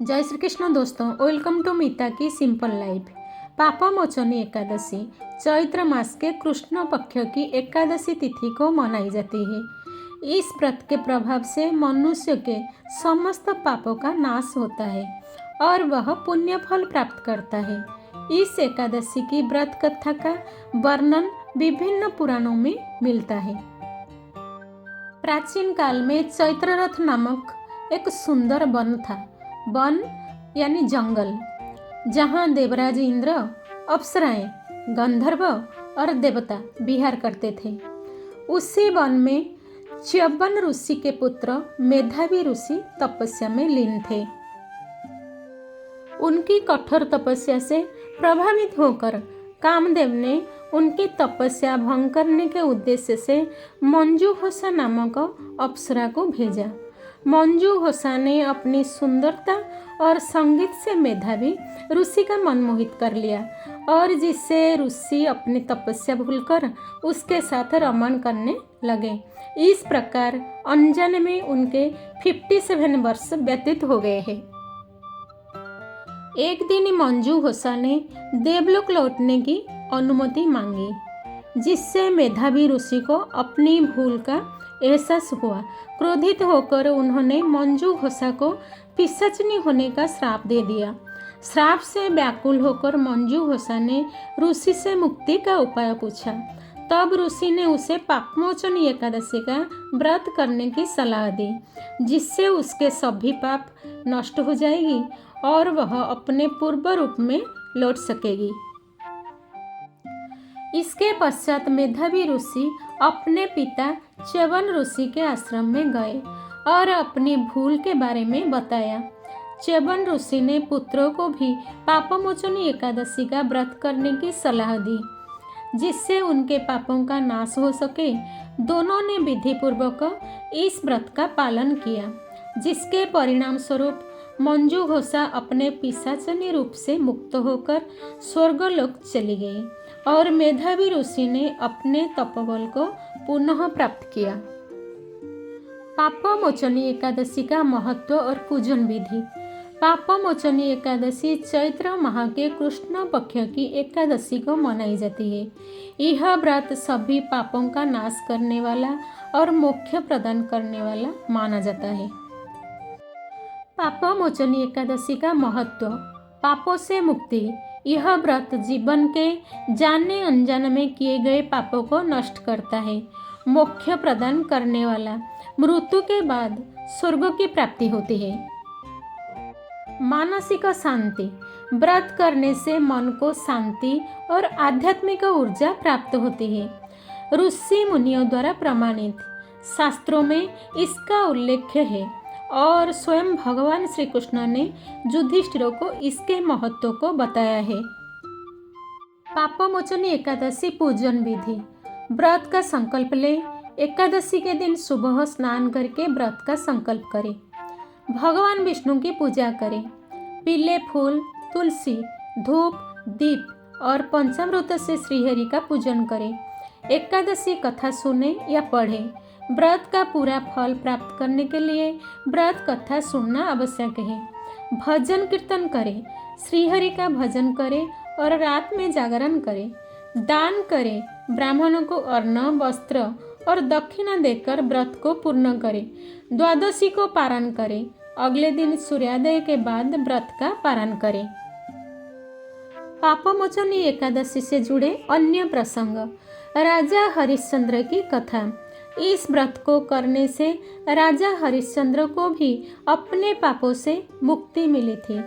जय श्री कृष्ण दोस्तों, welcome to मीता की सिंपल लाइफ। पापमोचनी एकादशी चैत्र मास के कृष्ण पक्ष की एकादशी तिथि को मनाई जाती है। इस व्रत के प्रभाव से मनुष्य के समस्त पापों का नाश होता है और वह पुण्य फल प्राप्त करता है। इस एकादशी की व्रत कथा का वर्णन विभिन्न पुराणों में मिलता है। प्राचीन काल में चैत्ररथ नामक एक सुंदर वन था। वन यानी जंगल, जहाँ देवराज इंद्र, अप्सराएं, गंधर्व और देवता विहार करते थे। उसी वन में च्यवन ऋषि के पुत्र मेधावी ऋषि तपस्या में लीन थे। उनकी कठोर तपस्या से प्रभावित होकर कामदेव ने उनकी तपस्या भंग करने के उद्देश्य से मंजूहोसा नामक अप्सरा को भेजा। मंजूहोसा ने अपनी सुंदरता और संगीत से मेधावी ऋषि का मन मोहित कर लिया और जिससे ऋषि अपनी तपस्या भूलकर उसके साथ रमण करने लगे। इस प्रकार अनजाने में उनके 57 वर्ष व्यतीत हो गए हैं। एक दिन मंजूहोसा ने देवलोक लौटने की अनुमति मांगी, जिससे मेधावी ऋषि को अपनी भूल का एहसास हुआ। क्रोधित होकर उन्होंने मंजूहोसा को पिशाचिनी होने का श्राप दे दिया। श्राप से व्याकुल होकर मंजूहोसा ने ऋषि से मुक्ति का उपाय पूछा। तब ऋषि ने उसे पापमोचनी एकादशी का व्रत करने की सलाह दी, जिससे उसके सभी पाप नष्ट हो जाएगी और वह अपने पूर्व रूप में लौट सकेगी। इसके पश्चात मेधावी ऋषि अपने पिता च्यवन ऋषि के आश्रम में गए और अपनी भूल के बारे में बताया। च्यवन ऋषि ने पुत्रों को भी पापमोचनी एकादशी का व्रत करने की सलाह दी, जिससे उनके पापों का नाश हो सके। दोनों ने विधि पूर्वक इस व्रत का पालन किया, जिसके परिणाम स्वरूप मंजूहोसा अपने पिशाचिनी रूप से मुक्त होकर स्वर्गलोक चली गई और मेधावी ऋषि ने अपने तपोबल को पुनः प्राप्त किया। पापमोचनी एकादशी का महत्व और पूजन विधि। पापमोचनी एकादशी चैत्र माह के कृष्ण पक्ष की एकादशी को मनाई जाती है। यह व्रत सभी पापों का नाश करने वाला और मोक्ष प्रदान करने वाला माना जाता है। पापमोचनी एकादशी का महत्व। पापों से मुक्ति। यह व्रत जीवन के जाने अनजाने में किए गए पापों को नष्ट करता है। मोक्ष प्रदान करने वाला। मृत्यु के बाद स्वर्ग की प्राप्ति होती है। मानसिक शांति। व्रत करने से मन को शांति और आध्यात्मिक ऊर्जा प्राप्त होती है। ऋषि मुनियों द्वारा प्रमाणित। शास्त्रों में इसका उल्लेख है और स्वयं भगवान श्री कृष्ण ने युधिष्ठिर को इसके महत्व को बताया है। पापमोचनी एकादशी पूजन विधि। व्रत का संकल्प ले। एकादशी के दिन सुबह स्नान करके व्रत का संकल्प करें। भगवान विष्णु की पूजा करें। पीले फूल, तुलसी, धूप, दीप और पंचामृत से श्रीहरि का पूजन करें। एकादशी कथा सुने या पढ़ें। व्रत का पूरा फल प्राप्त करने के लिए व्रत कथा सुनना आवश्यक है। भजन कीर्तन करें। श्रीहरि का भजन करें और रात में जागरण करें। दान करें। ब्राह्मणों को अन्न, वस्त्र और दक्षिणा देकर व्रत को पूर्ण करें। द्वादशी को पारण करें। अगले दिन सूर्योदय के बाद व्रत का पारण करें। पापमोचनी एकादशी से जुड़े अन्य प्रसंग। राजा हरिश्चंद्र की कथा। इस व्रत को करने से राजा हरिश्चंद्र को भी अपने पापों से मुक्ति मिली थी।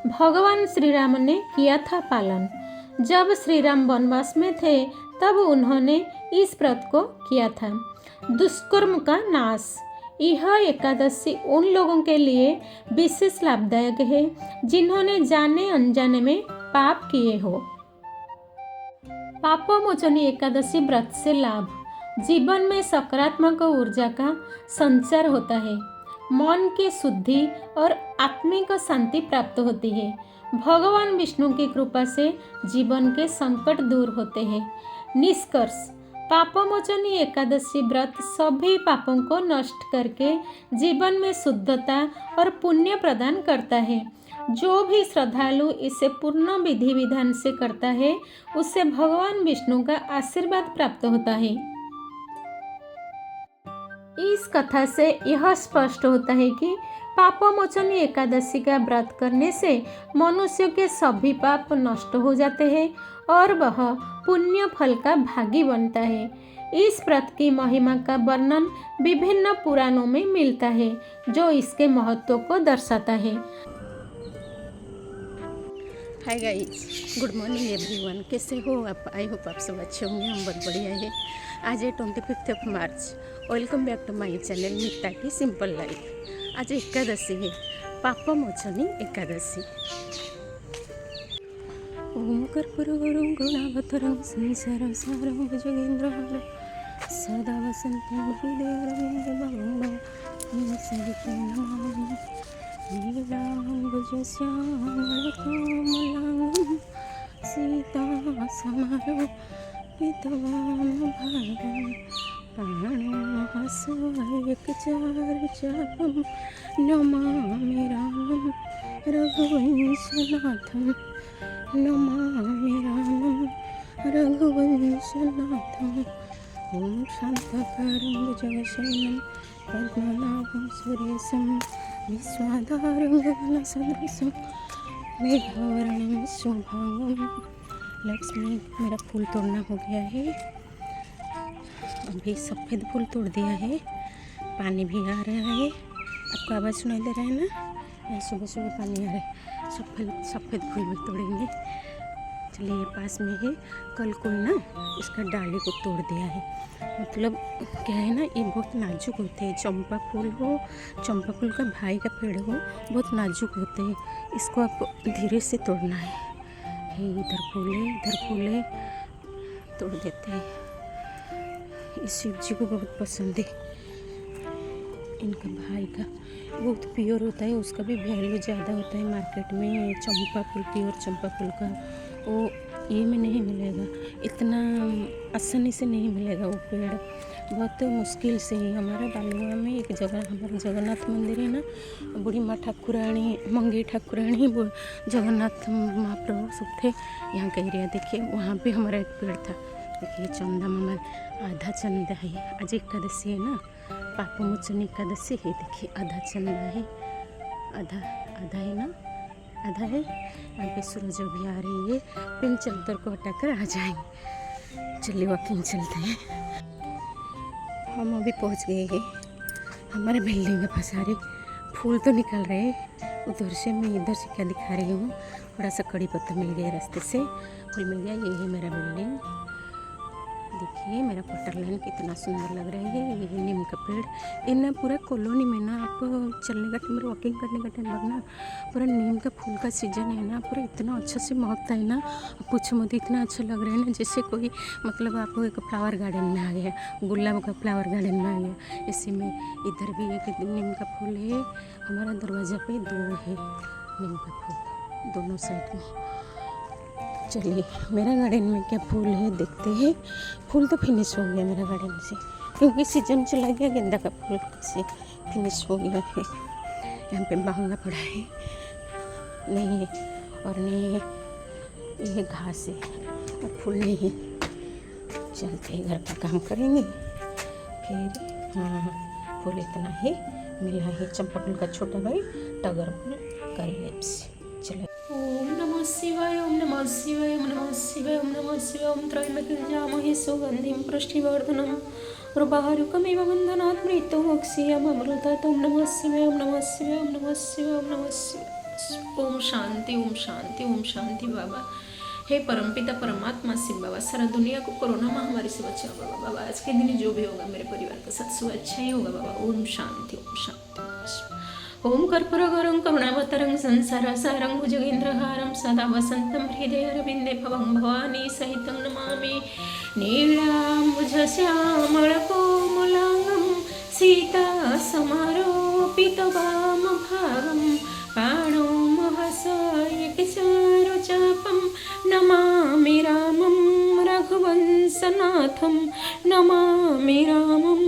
भगवान श्री राम ने किया था पालन। जब श्री राम वनवास में थे तब उन्होंने इस व्रत को किया था। दुष्कर्म का नाश। यह एकादशी उन लोगों के लिए विशेष लाभदायक है जिन्होंने जाने अनजाने में पाप किए हो। पापमोचनी एकादशी व्रत से लाभ। जीवन में सकारात्मक ऊर्जा का संचार होता है। मन की शुद्धि और आत्मिक शांति प्राप्त होती है। भगवान विष्णु की कृपा से जीवन के संकट दूर होते हैं। निष्कर्ष। पापमोचनी एकादशी व्रत सभी पापों को नष्ट करके जीवन में शुद्धता और पुण्य प्रदान करता है। जो भी श्रद्धालु इसे पूर्ण विधि विधान से करता है उससे भगवान विष्णु का आशीर्वाद प्राप्त होता है। इस कथा से यह स्पष्ट होता है कि पापमोचनी एकादशी का व्रत करने से मनुष्य के सभी पाप नष्ट हो जाते हैं और वह पुण्य फल का भागी बनता है। इस व्रत की महिमा का वर्णन विभिन्न पुराणों में मिलता है जो इसके महत्व को दर्शाता है। Hi guys, good morning everyone. कैसे हो आप? आई होप आप सब अच्छे होंगे। हम बहुत बढ़िया है। आज है 25 March. Welcome back to my channel Mita की सिंपल लाइफ। आज एकादशी है, पापमोचनी एकादशी। ओम कर्पूरगौरं गुणावतारं संसारं सारं भुजगेन्द्रहारं सदा वसन्तं हृदयारविन्दं सहितं नमामि नीलाम्बुजश्यामलकोमलाङ्गं सीतासमारोपितवामभागं प्राणोऽहसैकचारचापं नमामि रामं रघुवंशनाथं नमामि रामं रघुवंशनाथम्। ॐ शान्ताकारं भुजगशयनं पद्मनाभं सुरेशं विश्वाधारं गगनसदृशं मेघवर्णं शुभांगं। लक्ष्मी, मेरा फूल तोड़ना हो गया है। अभी सफ़ेद फूल तोड़ दिया है, पानी भी आ रहा है। आपको आवाज़ सुनाई दे रहा है ना? यहाँ सुबह सुबह पानी आ रहा है। सफ़ेद फूल भी तोड़ेंगे। चलिए, पास में है। कल कोई ना इसका डाली को तोड़ दिया है। मतलब क्या है ना, ये बहुत नाजुक होते हैं। चंपा फूल का भाई का पेड़ हो, बहुत नाजुक होते हैं। इसको आप धीरे से तोड़ना है। इधर फूले तोड़ देते हैं। इस शिव जी को बहुत पसंद है। इनका भाई का बहुत प्योर होता है, उसका भी वैल्यू ज़्यादा होता है मार्केट में। चंपा फूल, प्योर चंपा फूल का वो ये में नहीं मिलेगा, इतना आसानी से नहीं मिलेगा। वो पेड़ बहुत मुश्किल से ही। हमारा बालुआ में एक जगह, हमारा जगन्नाथ मंदिर है ना, बूढ़ी माँ ठाकुरानी, मंगी ठाकुरानी, वो जगन्नाथ महाप्रभु सब थे। यहाँ का एरिया देखिए, वहाँ पे हमारा एक पेड़ था। देखिए चंदा मामा, आधा चंदा है। आज एकादशी है ना, पापमोचनी एकादशी है। देखिए आधा चंदा है, आधा है ना, आधा है। यहाँ पे सूरज भी आ रही है। पिंचल तर को हटाकर आ जाएंगे। चलिए वॉकिंग चलते हैं। हम अभी पहुँच गए हैं हमारे बिल्डिंग के पास। सारे फूल तो निकल रहे हैं उधर से। मैं इधर से क्या दिखा रही हूँ, थोड़ा सा कड़ी पत्ता मिल गया रास्ते से, फूल मिल गया। ये है मेरा बिल्डिंग। देखिए मेरा क्वार्टर लाइन कितना सुंदर लग रहा है। ये नीम का पेड़। इन पूरा कॉलोनी में ना, आप चलने का टाइम, वॉकिंग करने का टाइम लगना, पूरा नीम का फूल का सीजन है ना, पूरा इतना अच्छा से महकता है ना, पूछो मत। इतना अच्छा लग रहा है ना, जैसे कोई मतलब आपको एक फ्लावर गार्डन में आ गया, गुलाब का फ्लावर गार्डन में आ गया। इसी में इधर भी एक नीम का फूल है। हमारा दरवाज़ा पे 2 है नीम का फूल, दोनों साइड में। चलिए, मेरा गार्डन में क्या फूल है देखते हैं। फूल तो फिनिश हो गया मेरा गार्डन से, क्योंकि सीजन चला गया। गेंदा का फूल से फिनिश हो गया है। यहाँ पे महंगा पड़ा है, नहीं है और नहीं है। ये घास है और फूल नहीं है। चलते हैं, घर का काम करेंगे फिर। हाँ, फूल इतना है मिला है। चंपा फूल का छोटा भाई, टगर फूल, करी लिप्स। चलो, ओम नमः शिवाय, ओम नमः शिवाय, ओम नमः शिवाय, ओम नमः शिवाय। ओम त्र्यंबकं सुगंधिं पुष्टिवर्धनम् उर्वारुकमिव बन्धनात् मृत्युमोक्षयममृतात्। ओम नमः शिवाय, ओम नमः शिवाय, ओम नमः शिवाय, ओम नमः शिवाय। ओम शांति, ओम शांति, ओम शांति। बाबा, हे परमपिता परमात्मा शिव बाबा, सारा दुनिया को कोरोना महामारी से बचाओ बाबा। बाबा, आज के दिन जो भी होगा मेरे परिवार के साथ शुभ अच्छा ही होगा बाबा। ओम शांति, ओम शांति। ओम कर्पूरगौरं करुणावतारं संसारसारं भुजगेन्द्रहारं सदा वसन्तं हृदयारविन्दे भवं भवानी सहितं नमामि नीलाम्बुजश्यामलकोमलाङ्गं सीतासमारोपितवामभागं प्राणोमहसैकचारुचापं नमामि रामं रघुवंशनाथं नाथम नमामि रामम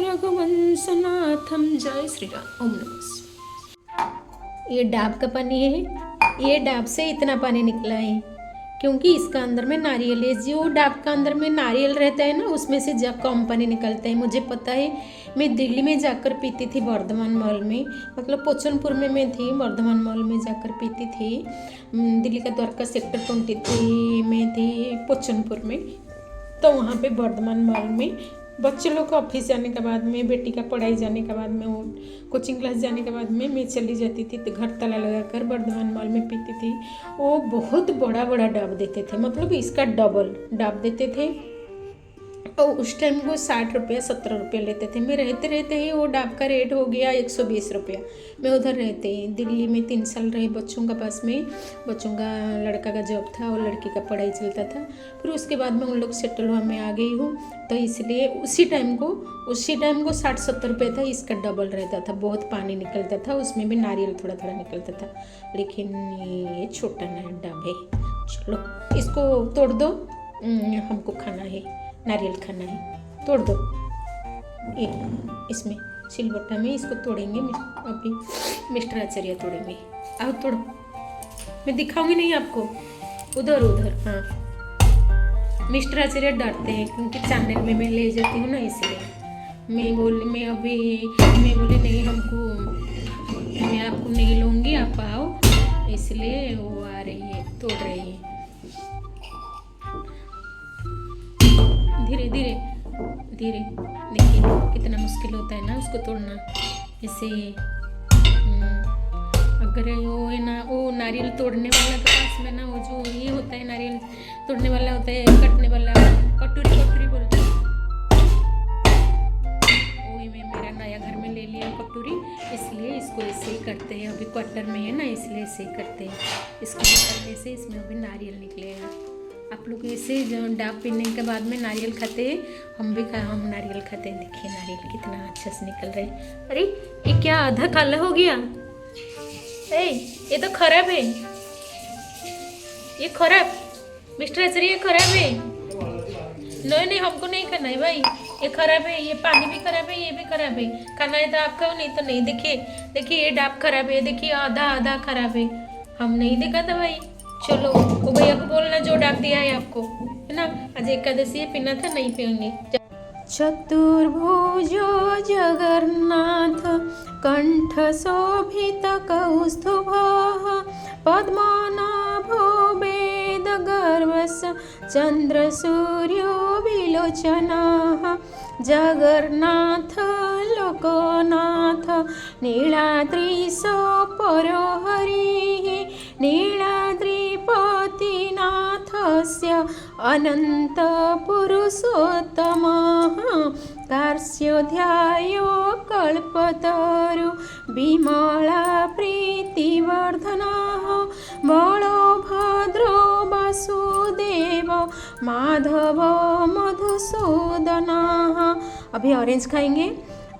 रघुवंशनाथम। जय श्री राम। ओम नमः शिवाय। ये डाब का पानी है, ये डाब से इतना पानी निकला है क्योंकि इसका अंदर में नारियल है। जो डाब का अंदर में नारियल रहता है ना, उसमें से कम पानी निकलता है। मुझे पता है, मैं दिल्ली में जाकर पीती थी वर्धमान मॉल में, मतलब पोचनपुर में मैं थी, वर्धमान मॉल में जाकर पीती थी। दिल्ली का द्वारका सेक्टर 23 में थी पोचनपुर में। तो वहाँ पे वर्धमान मॉल में बच्चे लोग का ऑफिस जाने के बाद में, बेटी का पढ़ाई जाने के बाद में, वो कोचिंग क्लास जाने के बाद में मैं चली जाती थी, तो घर ताला लगाकर वर्धमान मॉल में पीती थी। वो बहुत बड़ा बड़ा डाब देते थे, मतलब इसका डबल डाब देते थे। और उस टाइम वो 60 रुपया 70 रुपया लेते थे। मैं रहते रहते ही वो डाब का रेट हो गया 120 रुपया। मैं उधर रहते ही दिल्ली में 3 साल रही बच्चों का पास में। बच्चों का लड़का का जॉब था और लड़की का पढ़ाई चलता था। फिर उसके बाद में उन लोग सेटल हुआ, मैं आ गई हूँ। तो इसलिए उसी टाइम को 60-70 रुपये था। इसका डबल रहता था, बहुत पानी निकलता था, उसमें भी नारियल थोड़ा थोड़ा निकलता था। लेकिन ये छोटा ना डाब है। चलो इसको तोड़ दो, हमको खाना है, नारियल खाना है, तोड़ दो। ये इसमें सिलबट्टा में इसको तोड़ेंगे, अभी मिस्टर आचार्य तोड़ेंगे। आओ तोड़ो, मैं दिखाऊंगी नहीं आपको, उधर उधर। हाँ, मिस्टर आचार्य डरते हैं क्योंकि चैनल में मैं ले जाती हूँ ना, इसलिए मैं बोले नहीं, मैं आपको नहीं लूँगी, आप आओ, इसलिए वो आ रही है, तोड़ रही है। धीरे धीरे धीरे, देखिए कितना मुश्किल होता है ना उसको तोड़ना। जैसे अगर वो है ना, वो नारियल तोड़ने वाला के पास में ना, वो जो ये होता है नारियल तोड़ने वाला होता है, कटने वाला, कटोरी बोलते हैं। वही मैं मेरा नया घर में ले लिया कटोरी, इसलिए इसको ऐसे ही करते हैं। अभी क्वार्टर में है ना, इसलिए ऐसे ही करते हैं। इसको निकालने से इसमें अभी नारियल निकलेगा। आप लोग ऐसे जो डाब पीने के बाद में नारियल खाते हैं, हम नारियल खाते हैं। देखिए नारियल कितना अच्छा से निकल रहा है। अरे ये क्या आधा काला हो गया? ये तो खराब है, ये खराब, मिस्टर आचार्य ये खराब है। नहीं हमको नहीं खाना है भाई, ये खराब है, ये पानी भी खराब है, ये भी खराब है। खाना है तो आप खाओ, नहीं तो नहीं। देखिए ये डाब खराब है, देखिए आधा खराब है। हम नहीं देखा था भाई। चलो वो भैया को बोलना जो डाक दिया है आपको, है ना। आज एकादशी है, पीना था, नहीं पियेंगे। चतुर्भुजो जगन्नाथ कंठ शोभित कौस्तुभः पद्मनाभो वेद गर्वस चंद्र सूर्यो विलोचनः जगन्नाथ लोकनाथ नीलाद्रीश परो हरिः नीलाद्रिपतिनाथस्य अनंत पुरुषोत्तमः कार्ष्योऽध्यायो कल्पतरु विमला प्रीतिवर्धनः बलभद्रो वासुदेव माधव मधुसूदनः। अभी ऑरेंज खाएंगे।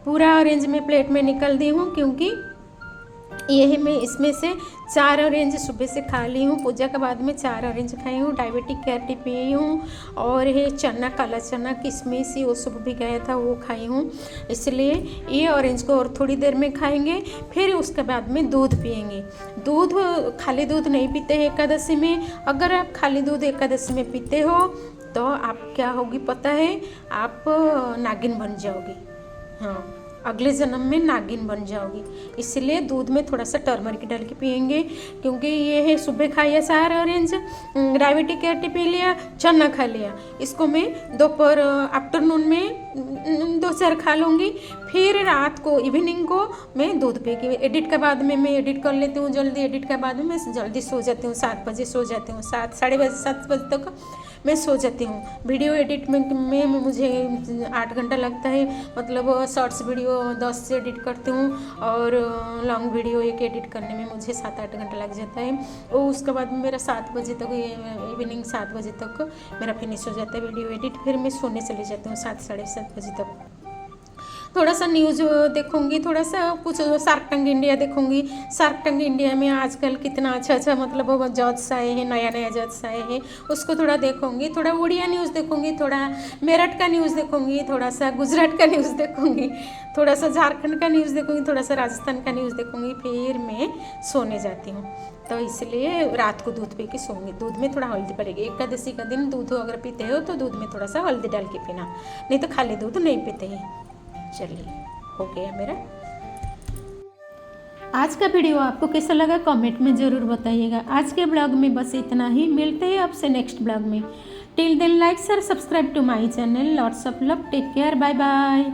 पूरा ऑरेंज मैं प्लेट में निकल दी हूँ क्योंकि यही मैं इसमें से 4 ऑरेंज सुबह से खा ली हूँ। पूजा के बाद में 4 ऑरेंज खाई हूँ। डायबिटिक कैटी पी हूँ और ये चना, काला चना, किशमिश वो सब भी गया था, वो खाई हूँ। इसलिए ये ऑरेंज को और थोड़ी देर में खाएंगे, फिर उसके बाद में दूध पियेंगे। दूध, खाली दूध नहीं पीते हैं एकादशी में। अगर आप खाली दूध एकादशी में पीते हो तो आप क्या होगी पता है? आप नागिन बन जाओगी। हाँ, अगले जन्म में नागिन बन जाओगी। इसलिए दूध में थोड़ा सा टर्मरिक डाल के पियेंगे क्योंकि ये है सुबह खाइए 4 ऑरेंज, डायबिटिक कैटी पी लिया, चना खा लिया। इसको मैं दोपहर आफ्टरनून में 2-4 खा लूँगी। फिर रात को, इवनिंग को मैं दूध पी के, एडिट के बाद में मैं एडिट कर लेती हूँ जल्दी। एडिट के बाद में मैं जल्दी सो जाती हूँ, 7 बजे सो जाती हूँ। 7 बजे तक मैं सो जाती हूँ। वीडियो एडिट में मुझे 8 घंटा लगता है। मतलब शॉर्ट्स वीडियो 10 से एडिट करती हूँ और लॉन्ग वीडियो एक एडिट करने में मुझे 7-8 घंटा लग जाता है। और उसके बाद में मेरा 7 बजे तक, इवनिंग 7 बजे तक मेरा फिनिश हो जाता है वीडियो एडिट। फिर मैं सोने चले जाती हूँ 7-7:30 बजे तक। थोड़ा सा न्यूज़ देखूंगी, थोड़ा सा कुछ शार्क टैंक इंडिया देखूंगी। शार्क टैंक इंडिया में आजकल कितना अच्छा अच्छा मतलब वो जज आए हैं, नया नया जज आए हैं, उसको थोड़ा देखूंगी। थोड़ा उड़िया न्यूज़ देखूंगी, थोड़ा मेरठ का न्यूज़ देखूंगी, थोड़ा सा गुजरात का न्यूज़ देखूंगी, थोड़ा सा झारखंड का न्यूज़ देखूंगी, थोड़ा सा राजस्थान का न्यूज़ देखूंगी, फिर मैं सोने जाती हूँ। तो इसलिए रात को दूध पी के सोऊंगी। दूध में थोड़ा हल्दी पड़ेगी। एकादशी का दिन दूध अगर पीते हो तो दूध में थोड़ा सा हल्दी डाल के पीना, नहीं तो खाली दूध नहीं पीते हैं। चलिए, हो गया मेरा। आज का वीडियो आपको कैसा लगा कमेंट में ज़रूर बताइएगा। आज के ब्लॉग में बस इतना ही, मिलते हैं आपसे नेक्स्ट ब्लॉग में। Till then like share subscribe to my channel. Lots of love, take care, bye bye.